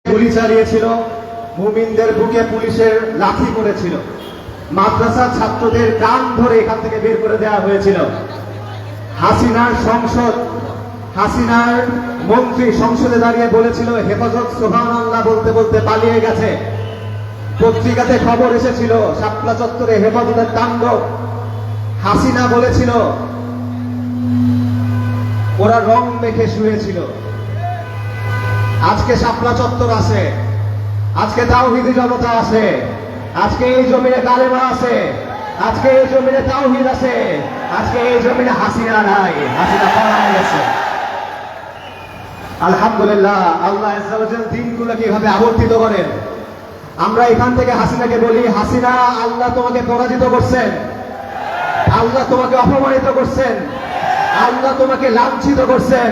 গুলি চালিয়েছিল, মুমিনদের বুকে পুলিশের লাঠি পড়েছিল, মাদ্রাসার ছাত্রদের কান ধরে এখান থেকে বের করে দেওয়া হয়েছিল। হাসিনার সংসদ, হাসিনার মন্ত্রী সংসদে দাঁড়িয়ে বলেছিল হেফাজত সুবহানাল্লাহ বলতে বলতে পালিয়ে গেছে। পত্রিকাতে খবর এসেছিল শাপলা চত্বরে হেফাজতের তাণ্ডব। হাসিনা বলেছিল ওরা রং মেখে শুয়েছিল। আজকে শাপলা চত্বর আছে, আজকে তাওহীদি জনতা আছে, আজকে এই জমিনে কালেমা আছে, আজকে এই জমিনে তাওহীদ আছে, আজকে এই জমিনে হাসিনা নাই, হাসিনা পালায় গেছে। আলহামদুলিল্লাহ, আল্লাহ আযজা ওয়া জাল দিনগুলোকে এভাবে আবর্তিত করেন। আমরা এখান থেকে হাসিনাকে বলি, হাসিনা আল্লাহ তোমাকে পরাজিত করছেন, আল্লাহ তোমাকে অপমানিত করছেন, আল্লাহ তোমাকে লাঞ্ছিত করছেন।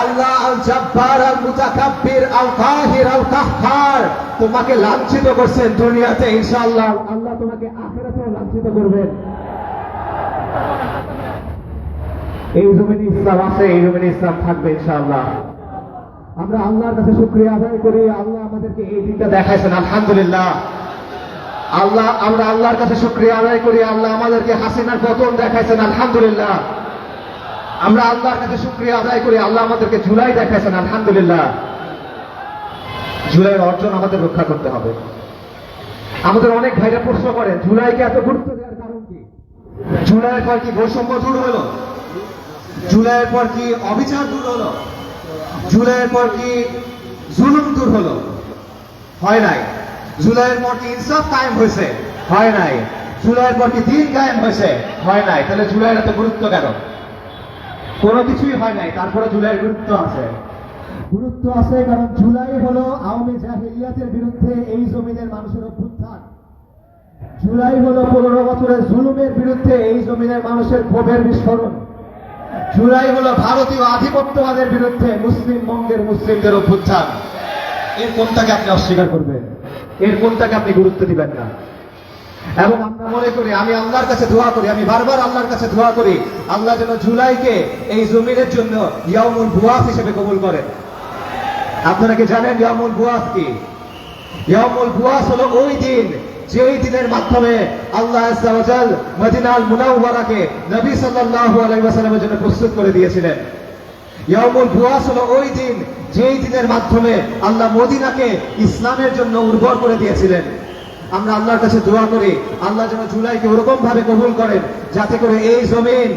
আল্লাহ আল জব্বার আল মুতাকাব্বির আল কাহির আল কাহ্হার তোমাকে লাঞ্ছিত করছেন দুনিয়াতে, ইনশাআল্লাহ আল্লাহ তোমাকে আখিরাতেও লাঞ্ছিত করবেন। এই জমিনে ইসলাম আছে, এই জমিনে ইসলাম থাকবে ইনশাআল্লাহ। আমরা আল্লাহর কাছে শুকরিয়া আদায় করি, আল্লাহ আমাদেরকে এই দিনটা দেখাইছেন, আলহামদুলিল্লাহ। আমরা আল্লাহর কাছে শুকরিয়া আদায় করি, আল্লাহ আমাদেরকে হাসিনার পতন দেখাইছেন, আলহামদুলিল্লাহ। আমরা আল্লাহর কাছে শুকরিয়া আদায় করি, আল্লাহ আমাদেরকে জুলাই দেখাইছেন, আলহামদুলিল্লাহ। জুলাইয়ের অর্জন আমাদের রক্ষা করতে হবে। আমাদের অনেক ভাইরা প্রশ্ন করেন জুলাইকে এত গুরুত্ব দেওয়ার কারণ কি? জুলাইয়ের পর কি বৈষম্য দূর হলো? জুলাইয়ের পর কি অবিচার দূর হলো? জুলাইয়ের পর কি জুলুম দূর হলো? হয় নাই। জুলাইয়ের পর কি ইনসাফ কায়েম হয়েছে? হয় নাই। জুলাইয়ের পর কি দিন কায়েম হয়েছে? হয় নাই। তাহলে জুলাইয়ের এত গুরুত্ব কেন? কোনো কিছুই হয় নাই, তারপরে জুলাইয়ের গুরুত্ব আছে। গুরুত্ব আছে কারণ জুলাই হলো আওয়ামী জাহিলিয়াতের বিরুদ্ধে এই জমিনের মানুষের অভ্যুত্থান। জুলাই হলো 15 বছরের জুলুমের বিরুদ্ধে এই জমিনের মানুষের ক্ষোভের বিস্ফোরণ। জুলাই হলো ভারতীয় আধিপত্যবাদের বিরুদ্ধে মুসলিম বঙ্গের মুসলিমদের অভ্যুত্থান। এর কোনটাকে আপনি অস্বীকার করবেন? এর কোনটাকে আপনি গুরুত্ব দিবেন না? এবং আমরা মনে করি, আমি আল্লাহর কাছে দোয়া করি, আমি বারবার আল্লাহর কাছে দোয়া করি, আল্লাহ যেন জুলাইকে এই জমিনের জন্য ইয়াউমুল বুআস হিসেবে কবুল করেন। আপনারা কি জানেন ইয়াউমুল বুআস কি? ইয়াউমুল বুআস হলো ওই দিন যেই দিনের মাধ্যমে আল্লাহ আযজা ওয়া জাল মদিনাল মুনাওয়ারাকে নবী সাল্লাল্লাহু আলাইহি ওয়াসাল্লামের জন্য প্রস্তুত করে দিয়েছিলেন। ইয়াউমুল বুআস হলো ওই দিন যেই দিনের মাধ্যমে আল্লাহ মদিনাকে ইসলামের জন্য উর্বর করে দিয়েছিলেন। আমরা আল্লাহর কাছে দোয়া করি, আল্লাহ যেন জুলাইকে ওরকম ভাবে কবুল করেন যাতে করে এই জমিন,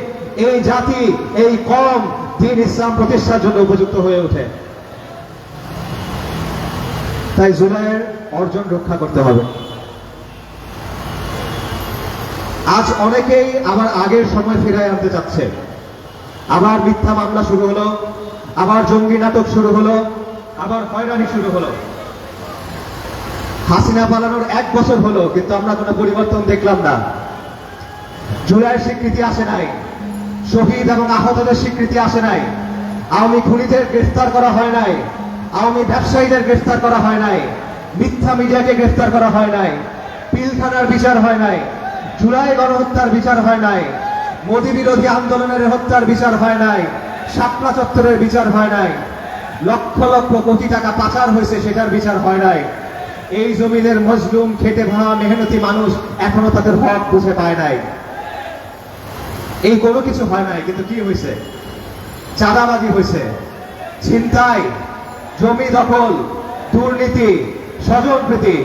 এই জাতি, এই কওম দ্বীন ইসলাম প্রতিষ্ঠার জন্য উপযুক্ত হয়ে ওঠে। তাই জুলাইয়ের অর্জন রক্ষা করতে হবে। আজ অনেকেই আবার আগের সময় ফিরায় আনতে চাচ্ছে। আবার মিথ্যা মামলা শুরু হলো, আবার জঙ্গি নাটক শুরু হলো, আবার হয়রানি শুরু হলো। হাসিনা পালানোর 1 বছর হলো, কিন্তু আমরা কোনো পরিবর্তন দেখলাম না। জুলাইয়ের স্বীকৃতি আসে নাই, শহীদ এবং আহতদের স্বীকৃতি আসে নাই, আওয়ামী খুনিদের গ্রেফতার করা হয় নাই, আওয়ামী ব্যবসায়ীদের গ্রেফতার করা হয় নাই, মিথ্যা মিডিয়াকে গ্রেফতার করা হয় নাই, পিলখানার বিচার হয় নাই, জুলাই গণহত্যার বিচার হয় নাই, মোদী বিরোধী আন্দোলনের হত্যার বিচার হয় নাই, শাপলা চত্বরের বিচার হয় নাই, লক্ষ লক্ষ কোটি টাকা পাচার হয়েছে সেটার বিচার হয় নাই। এই জমিনের মজলুম খেটে খাওয়া মেহনতি মানুষ এখনো তাদের হক বুঝে পায় নাই। এই কোনো কিছু হয় নাই, কিন্তু কি হয়েছে? চাঁদাবাজি হয়েছে, ছিনতাই, জমি দখল, দুর্নীতি, স্বজনপ্রীতি,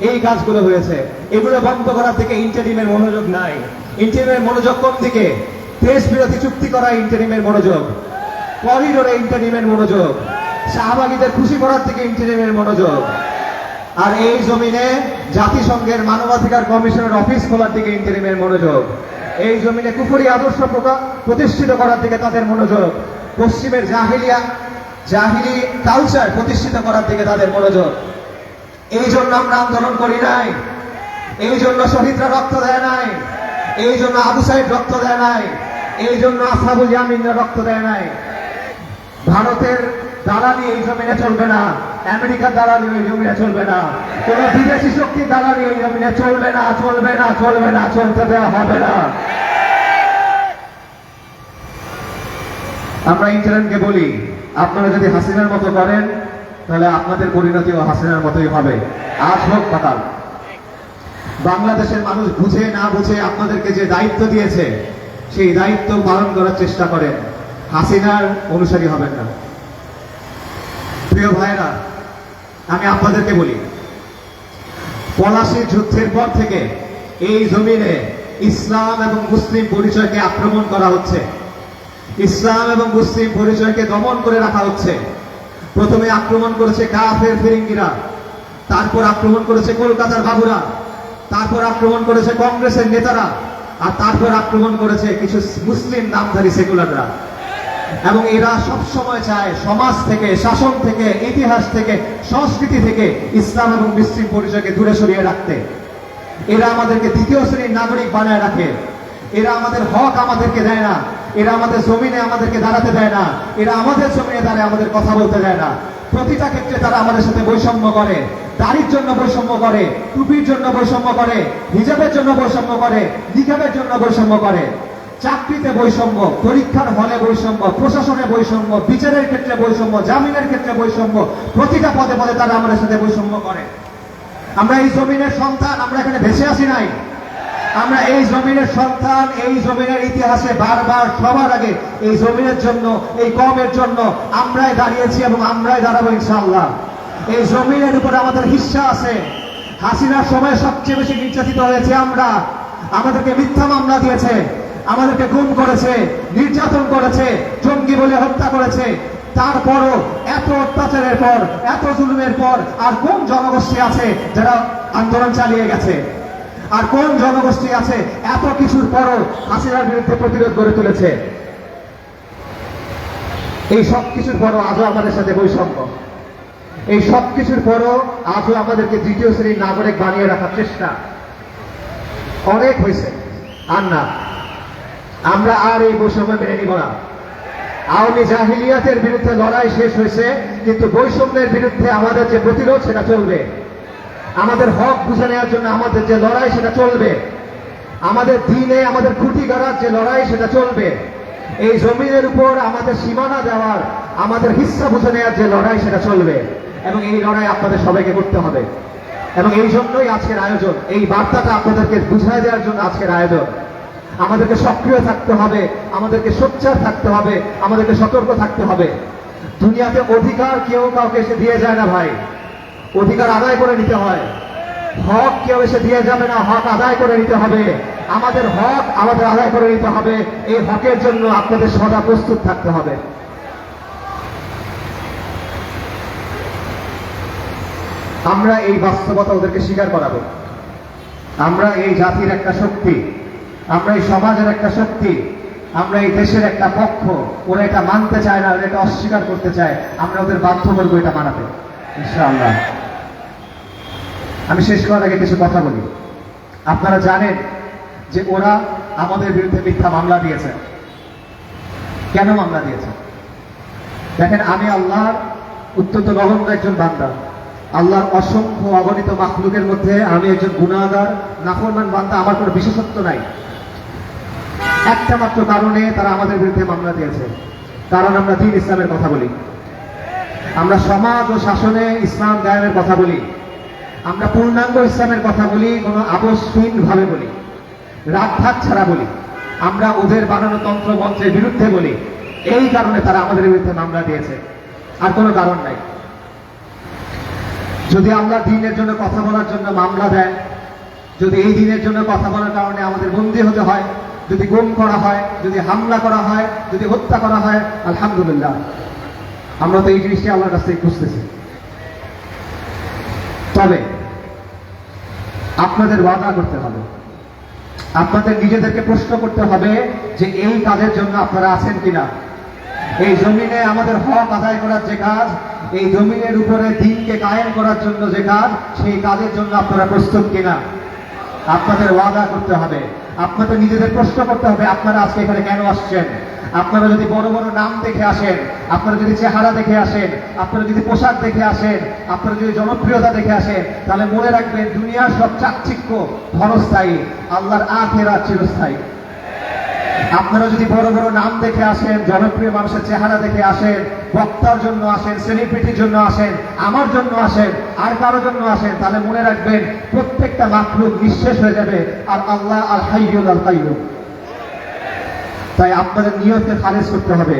এই কাজগুলো হয়েছে। এগুলো বন্ধ করার দিকে ইন্টারিমের মনোযোগ নাই। ইন্টারিমের মনোযোগ কোন দিকে? দেশ বিরোধী চুক্তি করা ইন্টারিমের মনোযোগ, করিডোরে ইন্টারিমের মনোযোগ, শাহবাগীদের খুশি করার দিকে ইন্টারিমের মনোযোগ। আর এই জমিনে জাতিসংঘের মানবাধিকার কমিশনের অফিস খোলার দিকে ইন্টারিমের মনোযোগ। এই জমিনে কুফরি আদর্শ প্রতিষ্ঠিত করার দিকে তাদের মনোযোগ। পশ্চিমের জাহিলি কালচার প্রতিষ্ঠিত করার দিকে তাদের মনোযোগ। এই জন্য আমরা আন্দোলন করি নাই, এই জন্য শহীদরা রক্ত দেয় নাই, এই জন্য আবু সাইদ রক্ত দেয় নাই, এই জন্য আসহাবুল ইয়ামিনরা রক্ত দেয় নাই। ভারতের দালালি এই জমিনে চলবে না, আমেরিকার দালালি এই জমিনে চলবে না, কোন বিদেশি শক্তির দালালি এই জমিনে চলবে না, চলবে না, চলবে না, চলতে দেওয়া হবে না। আমরা ইন্টারনেটকে বলি, আপনারা যদি হাসিনার মতো করেন তাহলে আপনাদের পরিণতিও হাসিনার মতোই হবে, আজ হোক বা কাল। বাংলাদেশের মানুষ বুঝে না বুঝে আপনাদেরকে যে দায়িত্ব দিয়েছে সেই দায়িত্ব পালন করার চেষ্টা করেন, হাসিনার অনুসারী হবেন না। প্রিয় ভাইরা, আমি আপনাদেরকে বলি, পলাশীর যুদ্ধের পর থেকে এই জমিনে ইসলাম এবং মুসলিম পরিচয়কে আক্রমণ করা হচ্ছে, ইসলাম এবং মুসলিম পরিচয়কে দমন করে রাখা হচ্ছে। প্রথমে আক্রমণ করেছে কাফের ফিরিঙ্গিরা, তারপর আক্রমণ করেছে কলকাতার বাবুরা, তারপর আক্রমণ করেছে কংগ্রেসের নেতারা, আর তারপর আক্রমণ করেছে কিছু মুসলিম নামধারী সেকুলাররা। এবং এরা সব সময় চায় সমাজ থেকে, শাসন থেকে, ইতিহাস থেকে, সংস্কৃতি থেকে ইসলাম এবং মুসলিম পরিচয়কে দূরে সরিয়ে রাখতে। এরা আমাদেরকে দ্বিতীয় শ্রেণীর নাগরিক বানায় রাখে, এরা আমাদের হক আমাদেরকে দেয় না, এরা আমাদের জমিনে আমাদেরকে দাঁড়াতে দেয় না, এরা আমাদের জমিনে দাঁড়ায় আমাদের কথা বলতে দেয় না। প্রতিটা ক্ষেত্রে তারা আমাদের সাথে বৈষম্য করে, দাড়ির জন্য বৈষম্য করে, টুপির জন্য বৈষম্য করে, হিজাবের জন্য বৈষম্য করে, নিকাবের জন্য বৈষম্য করে। চাকরিতে বৈষম্য, পরীক্ষার হলে বৈষম্য, প্রশাসনে বৈষম্য, বিচারের ক্ষেত্রে বৈষম্য, জামিনের ক্ষেত্রে বৈষম্য, প্রতিটা পদে পদে তারা আমাদের সাথে বৈষম্য করে। আমরা এই জমিনের সন্তান, আমরা এখানে ভেসে আসি নাই, আমরা এই জমিনের সন্তান। এই জমিনের ইতিহাসে বারবার সবার আগে এই জমিনের জন্য, এই কমের জন্য আমরাই দাঁড়িয়েছি এবং আমরাই দাঁড়াবো ইনশাআল্লাহ। এই জমিনের উপরে আমাদের হিস্সা আছে। হাসিনার সময় সবচেয়ে বেশি নির্যাতিত হয়েছে আমরা, আমাদেরকে মিথ্যা মামলা দিয়েছে, আমাদেরকে গুম করেছে, নির্যাতন করেছে, জঙ্গি বলে হত্যা করেছে। তারপরও এত অত্যাচারের পর, এত জুলুমের পর আর কোন জনগোষ্ঠী আছে যারা আন্দোলন চালিয়ে গেছে? আর কোন জনগোষ্ঠী আছে এত কিছুর পরও হাসিনার বিরুদ্ধে প্রতিরোধ গড়ে তুলেছে? এই সব কিছুর পরও আজও আমাদের সাথে বৈষম্য, এই সব কিছুর পরও আজও আমাদেরকে দ্বিতীয় শ্রেণীর নাগরিক বানিয়ে রাখার চেষ্টা। অনেক হয়েছে, আর না, আমরা আর এই বৈষম্য মেনে নিব না। আওয়ামী জাহিলিয়াতের বিরুদ্ধে লড়াই শেষ হয়েছে, কিন্তু বৈষম্যের বিরুদ্ধে আমাদের যে প্রতিরোধ সেটা চলবে। আমাদের হক বুঝে নেওয়ার জন্য আমাদের যে লড়াই সেটা চলবে। আমাদের দিনে আমাদের খুঁটি গড়ার যে লড়াই সেটা চলবে। এই জমিনের উপর আমাদের সীমানা দেওয়ার, আমাদের হিস্সা বুঝে নেওয়ার যে লড়াই সেটা চলবে। এবং এই লড়াই আপনাদের সবাইকে করতে হবে। এবং এই জন্যই আজকের আয়োজন, এই বার্তাটা আপনাদেরকে বুঝাই দেওয়ার জন্য আজকের আয়োজন। আমাদেরকে সক্রিয় থাকতে হবে, আমাদেরকে সোচ্চার থাকতে হবে, আমাদেরকে সতর্ক থাকতে হবে। দুনিয়াতে অধিকার কেউ কাউকে এসে দিয়ে যায় না ভাই, অধিকার আদায় করে নিতে হয়। হক কেউ এসে দিয়ে যাবে না, হক আদায় করে নিতে হবে। আমাদের হক আমাদের আদায় করে নিতে হবে। এই হকের জন্য আপনাদের সদা প্রস্তুত থাকতে হবে। আমরা এই বাস্তবতা ওদেরকে স্বীকার করাবো। আমরা এই জাতির একটা শক্তি, আমরা এই সমাজের একটা শক্তি, আমরা এই দেশের একটা পক্ষ। ওরা এটা মানতে চায় না, ওরা এটা অস্বীকার করতে চায়, আমরা ওদের বাধ্য করবো এটা মানাতে ইনশাআল্লাহ। আমি শেষ করার আগে কিছু কথা বলি। আপনারা জানেন যে ওরা আমাদের বিরুদ্ধে মিথ্যা মামলা দিয়েছে। কেন মামলা দিয়েছে? দেখেন, আমি আল্লাহর অত্যন্ত নগণ্য একজন বান্দা, আল্লাহর অসংখ্য অগণিত মাখলুকের মধ্যে আমি একজন গুনাহগার নাফরমান বান্দা। আমার কোনো বিশেষত্ব নাই। একটা মাত্র কারণে তারা আমাদের বিরুদ্ধে মামলা দিয়েছে, কারণ আমরা দ্বীন ইসলামের কথা বলি, আমরা সমাজ ও শাসনে ইসলাম কায়েমের কথা বলি, আমরা পূর্ণাঙ্গ ইসলামের কথা বলি, কোনো আবশ্যহীন ভাবে বলি, রাগভাগ ছাড়া বলি। আমরা ওদের বানানো তন্ত্র মন্ত্রের বিরুদ্ধে বলি। এই কারণে তারা আমাদের বিরুদ্ধে মামলা দিয়েছে, আর কোনো কারণ নাই। যদি আমরা দ্বীনের জন্য কথা বলার জন্য মামলা দেয়, যদি এই দ্বীনের জন্য কথা বলার কারণে আমাদের বন্দী হতে হয়, যদি গুম করা হয়, যদি হামলা করা হয়, যদি হত্যা করা হয়, আলহামদুলিল্লাহ, আমরা তো এই জিনিসটি আল্লাহর কাছ থেকে খুঁজতেছি। তবে আপনাদের ওয়াদা করতে হবে, আপনাদের নিজেদেরকে প্রশ্ন করতে হবে যে এই কাজের জন্য আপনারা আছেন কিনা। এই জমিনে আমাদের হক আদায় করার যে কাজ, এই জমিনের উপরে দ্বীনকে কায়েম করার জন্য যে কাজ, সেই কাজের জন্য আপনারা প্রস্তুত কিনা আপনাদের ওয়াদা করতে হবে। আপনাদের নিজেদের প্রশ্ন করতে হবে, আপনারা আজকে এখানে কেন আসছেন। আপনারা যদি বড় বড় নাম দেখে আসেন, আপনারা যদি চেহারা দেখে আসেন, আপনারা যদি পোশাক দেখে আসেন, আপনারা যদি জনপ্রিয়তা দেখে আসেন, তাহলে মনে রাখবেন দুনিয়ার সব চাকচিক্য ক্ষণস্থায়ী, আল্লাহর আখিরাত চিরস্থায়ী। আপনারা যদি বড় বড় নাম দেখে আসেন, জনপ্রিয় মানুষের চেহারা দেখে আসেন, বক্তার জন্য আসেন, সেলিব্রিটির জন্য আসেন, আমার জন্য আসেন, আর কারো জন্য আসেন, তাহলে মনে রাখবেন প্রত্যেকটা মাখলুক নিঃশেষ হয়ে যাবে, আর আল্লাহ আল হাইয়ুল আল কাইয়ুম। তাই আপনাদের নিয়তকে খালেজ করতে হবে,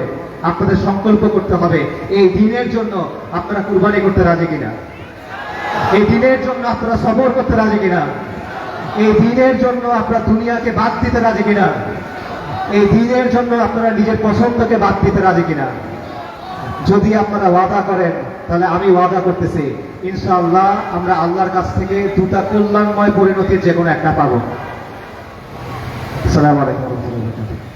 আপনাদের সংকল্প করতে হবে, এই দিনের জন্য আপনারা কুরবানি করতে রাজি কিনা, এই দিনের জন্য আপনারা সবর করতে রাজি কিনা, এই দিনের জন্য আপনারা দুনিয়াকে বাদ দিতে রাজি কিনা, এই দিনের জন্য আপনারা নিজের পছন্দকে বাদ দিতে রাজি কিনা। যদি আপনারা ওয়াদা করেন তাহলে আমি ওয়াদা করতেছি ইনশাআল্লাহ আমরা আল্লাহর কাছ থেকে দুটা কল্যাণময় পরিণতির যে কোনো একটা পাবো। আসসালামু আলাইকুম ওয়া রাহমাতুল্লাহি ওয়া বারাকাতুহু।